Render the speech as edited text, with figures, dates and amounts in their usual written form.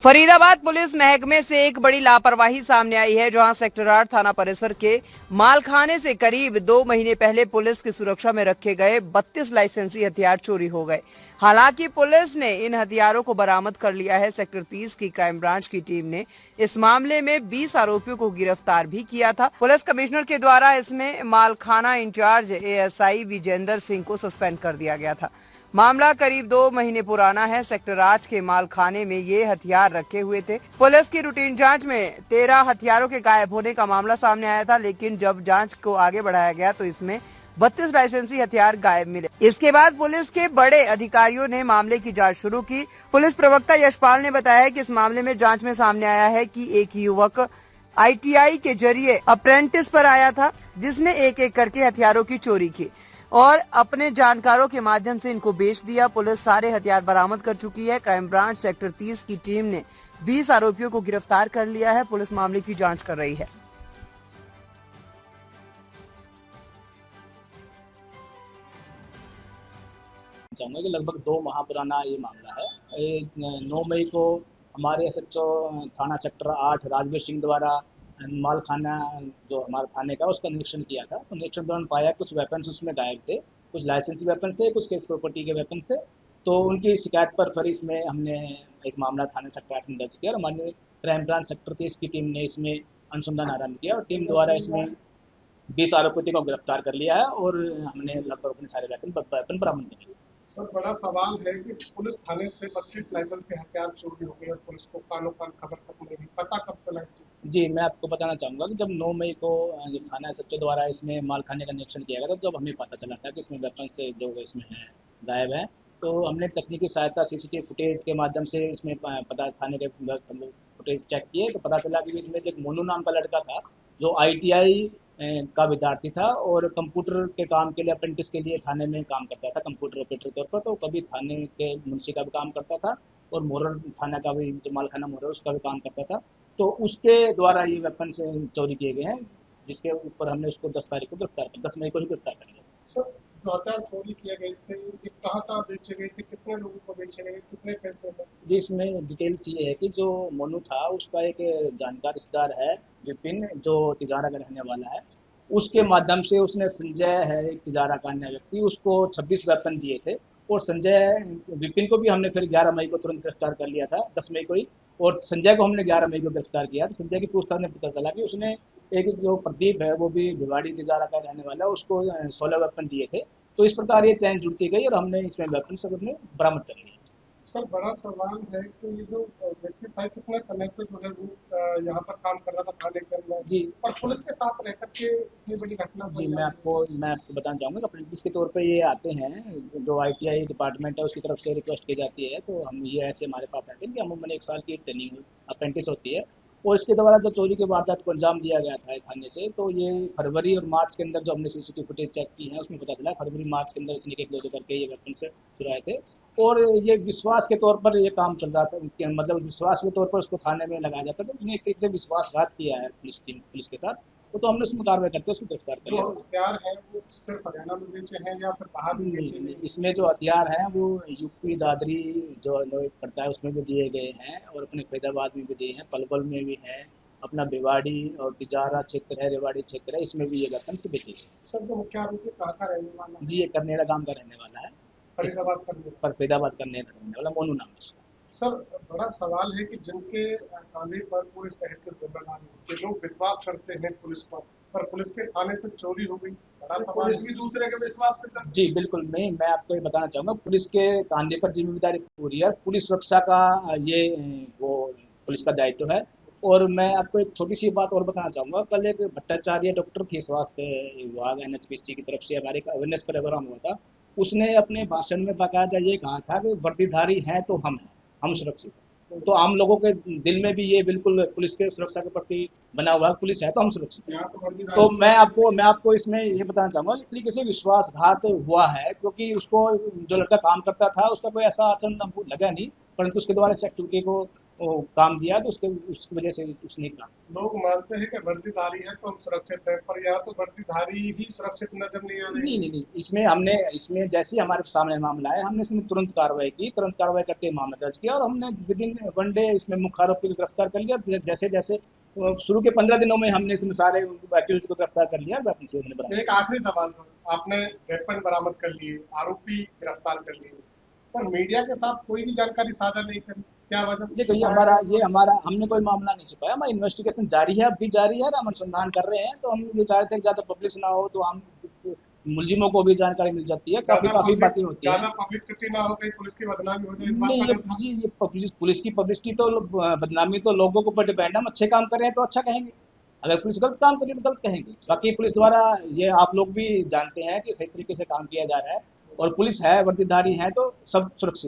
Faridabad police महकमे से एक बड़ी लापरवाही सामने आई है, जहां सेक्टर 8 थाना परिसर के मालखाने से करीब 2 महीने पहले पुलिस की सुरक्षा में रखे गए 32 लाइसेंसी हथियार चोरी हो गए। हालांकि पुलिस ने इन हथियारों को बरामद कर लिया है। सेक्टर 30 की क्राइम ब्रांच की टीम ने इस मामले में 20 आरोपियों को गिरफ्तार भी किया था। पुलिस कमिश्नर के द्वारा इसमें मालखाना इंचार्ज एएसआई विजेंद्र सिंह को सस्पेंड कर दिया गया था। मामला करीब 2 महीने पुराना है। सेक्टर 8 के मालखाने में ये हथियार रखे हुए थे। पुलिस की रूटीन जांच में 13 हथियारों के गायब होने का मामला सामने आया था, लेकिन जब जांच को आगे बढ़ाया गया तो इसमें 32 लाइसेंसी हथियार गायब मिले। इसके बाद पुलिस के बड़े अधिकारियों ने मामले की जांच शुरू की। पुलिस प्रवक्ता यशपाल ने बताया कि इस मामले में जांच में सामने आया है कि एक युवक आईटीआई के जरिए अप्रेंटिस पर आया था, जिसने एक एक करके हथियारों की चोरी की और अपने जानकारों के माध्यम से इनको बेच दिया। पुलिस सारे हथियार बरामद कर चुकी है। क्राइम ब्रांच सेक्टर 30 की टीम ने 20 आरोपियों को गिरफ्तार कर लिया है। पुलिस मामले की जांच कर रही है। चाहूँगा कि लगभग 2 माह पुराना ये मामला है। ये 9 मई को हमारे एसएचओ थाना सेक्टर 8 राजवीर सिंह द्वारा मालखाना जो हमारे थाने का उसका निरीक्षण किया था। तो निरीक्षण दौरान पाया कुछ वेपन्स उसमें गायब थे, कुछ लाइसेंसी वेपन थे, कुछ केस प्रॉपर्टी के वेपन्स थे। तो उनकी शिकायत पर फिर इसमें हमने एक मामला थाने सेक्टर 8 में दर्ज किया और हमारे क्राइम ब्रांच सेक्टर 30 की टीम ने इसमें अनुसंधान आरंभ किया और टीम द्वारा इसमें 20 आरोपियों को गिरफ्तार कर लिया है और हमने लगभग अपने सारे वेपन बरामद कर लिए। सर, बड़ा सवाल है कि पुलिस थाने से 32 लाइसेंस से हथियार चोरी हो गई और पुलिस को कानो कान खबर तक नहीं मिली, पता कब चला इस चीज? जी, मैं आपको बताना चाहूँगा कि जब 9 मई को जब थाना एसएचओ द्वारा इसमें मालखाने का निरीक्षण किया गया था, जब हमें पता चला था कि इसमें वेपन से जो इसमें हैं गायब हैं, तो हमने तकनीकी सहायता सीसीटीवी फुटेज के माध्यम से इसमें पता थाने के हम लोग फुटेज चेक किए तो पता चला कि इसमें एक मोनू नाम का लड़का था जो आईटीआई का विद्यार्थी था और कंप्यूटर के काम के लिए अप्रेंटिस के लिए थाने में काम करता था कंप्यूटर ऑपरेटर के तौर पर। तो कभी थाने के मुंशी का भी काम करता था और मोरल थाना का भी जो मालखाना मोरल उसका भी काम करता था। तो उसके द्वारा ये वेपन से चोरी किए गए हैं, जिसके ऊपर हमने उसको 10 तारीख को गिरफ्तार कर 10 मई को ही गिरफ्तार कर लिया। सर, जो हथियार चोरी किए गए थे ये कहाँ कहाँ बेचे गए थे, कितने लोगों को बेचे गए, कितने पैसे में? जी, इसमें डिटेल्स ये है कि जो मोनू था उसका एक जानकार रिश्तेदार है विपिन, जो तिजारा का रहने वाला है। उसके माध्यम से उसने संजय है एक तिजारा का अन्य व्यक्ति, उसको 26 वेपन दिए थे और संजय विपिन को भी हमने फिर 11 मई को तुरंत गिरफ्तार कर लिया था, 10 मई को ही। और संजय को हमने 11 मई को गिरफ्तार किया। तो संजय की पूछताछ में पता चला कि उसने एक जो प्रदीप है वो भी भिवाड़ी तिजारा का रहने वाला है, उसको 16 वेपन दिए थे। तो इस प्रकार ये चैन जुड़ती गई और हमने इसमें वेपन सब अपने बरामद कर लिए। सर, बड़ा सवाल है कि ये जो व्यक्ति था कितने समय से जो है वो यहाँ पर काम कर रहा था थाने के अंदर जी और पुलिस के साथ रहकर के इतनी बड़ी घटना जी, बन मैं आपको बताना चाहूँगा कि अप्रेंटिस के तौर पे ये आते हैं, जो आईटीआई डिपार्टमेंट है उसकी तरफ से रिक्वेस्ट की जाती है, तो हम ये ऐसे हमारे पास आते हैं कि अमूमन 1 साल की ट्रेनिंग अप्रेंटिस होती है और इसके द्वारा जो चोरी की वारदात को अंजाम दिया गया था थाने से, तो ये फरवरी और मार्च के अंदर जो हमने सीसीटीवी फुटेज चेक की है उसमें पता चला फरवरी मार्च के अंदर इसने एक दो करके ये वेपन से चुराए थे। और ये विश्वास के तौर पर ये काम चल रहा था, मतलब विश्वास के तौर पर उसको थाने में लगाया जाता था। उसने एक तरीके से विश्वासघात किया है पुलिस के साथ, तो हमने उसमें कार्रवाई करके उसको गिरफ्तार कर जो लिया। हथियार है वो सिर्फ हरियाणा में बेचे हैं या फिर बाहर भी बेचे नहीं, हैं? इसमें जो हथियार हैं वो यूपी दादरी जो लोग पड़ता है उसमें भी दिए गए हैं और अपने फरीदाबाद में भी दिए हैं, पलवल में भी है, अपना भिवाड़ी और तिजारा क्षेत्र है, रेवाड़ी क्षेत्र है, इसमें भी ये वेपन से बेचे गए। सर, जो मुख्य आरोपी कहाँ का रहने वाला है? जी, ये करनेड़ा गांव का रहने वाला है। फरीदाबाद करने। पर फरीदाबाद करनेड़ा का रहने वाला मोनू नाम है उसका। सर, बड़ा सवाल है कि जिनके थाने पर पूरे शहर के जिम्मेदार होते लोग विश्वास करते हैं पुलिस पर पुलिस के थाने से चोरी हो गई, बड़ा सवाल। पुलिस भी दूसरे के विश्वास पे चल। जी बिल्कुल नहीं, मैं आपको ये बताना चाहूँगा पुलिस के कंधे पर जिम्मेदारी पूरी है, पुलिस सुरक्षा का ये वो पुलिस का दायित्व है। और मैं आपको एक छोटी सी बात और बताना चाहूँगा, कल एक भट्टाचार्य डॉक्टर थे स्वास्थ्य विभाग एनएचपीसी की तरफ से हमारे एक अवेयरनेस प्रोग्राम हुआ था, उसने अपने भाषण में बाकायदा ये कहा था कि वर्दीधारी हैं तो हम हैं, हम सुरक्षित हैं। तो आम लोगों के दिल में भी ये बिल्कुल पुलिस के सुरक्षा के प्रति बना हुआ है, पुलिस है तो हम सुरक्षित हैं। तो मैं आपको इसमें ये बताना चाहूँगा एक तरीके से विश्वासघात हुआ है, क्योंकि उसको जो लड़का काम करता था उसका कोई ऐसा आचरण हमको लगा नहीं, परंतु उसके द्वारा इस एक्टिविटी को वो काम दिया तो उसकी वजह से उसने काम। लोग मानते हैं कि वर्दीधारी है तो हम सुरक्षित हैं, पर यहाँ तो वर्दीधारी ही सुरक्षित नजर नहीं आ रहे। नहीं, इसमें जैसे ही हमारे सामने मामला आया, हमने इसमें तुरंत कार्रवाई करके मामला दर्ज किया और हमने विद इन वन डे इसमें मुख्य आरोपी को गिरफ्तार कर लिया। जैसे जैसे शुरू के 15 दिनों में हमने इसमें सारे एक्यूज को गिरफ्तार कर लिया। एक आखिरी सवाल सर, आपने वेपन बरामद कर लिए, आरोपी गिरफ्तार कर लिए, पर मीडिया के साथ कोई भी जानकारी साझा नहीं करी, क्या वजह? देखो ये हमारा हमने कोई मामला नहीं छुपाया, हमारी इन्वेस्टिगेशन जारी है, अब भी जारी है, हम अनुसंधान कर रहे हैं। तो हम ये चाह रहे थे कि ज्यादा पब्लिश ना हो, तो हम मुलजिमों को भी जानकारी मिल जाती है, काफी बातें होती है। ज्यादा पब्लिसिटी ना हो, कहीं पुलिस की बदनामी हो जाए, इस बात नहीं, का डर था? ये पुलिस की पब्लिसिटी तो बदनामी तो लोगों के ऊपर डिपेंड है। हम अच्छे काम कर रहे हैं तो अच्छा कहेंगे, अगर पुलिस गलत काम करेगी तो गलत कहेंगे। बाकी पुलिस द्वारा ये आप लोग भी जानते हैं कि सही तरीके से काम किया जा रहा है और पुलिस है, वर्दीधारी है, तो सब सुरक्षित।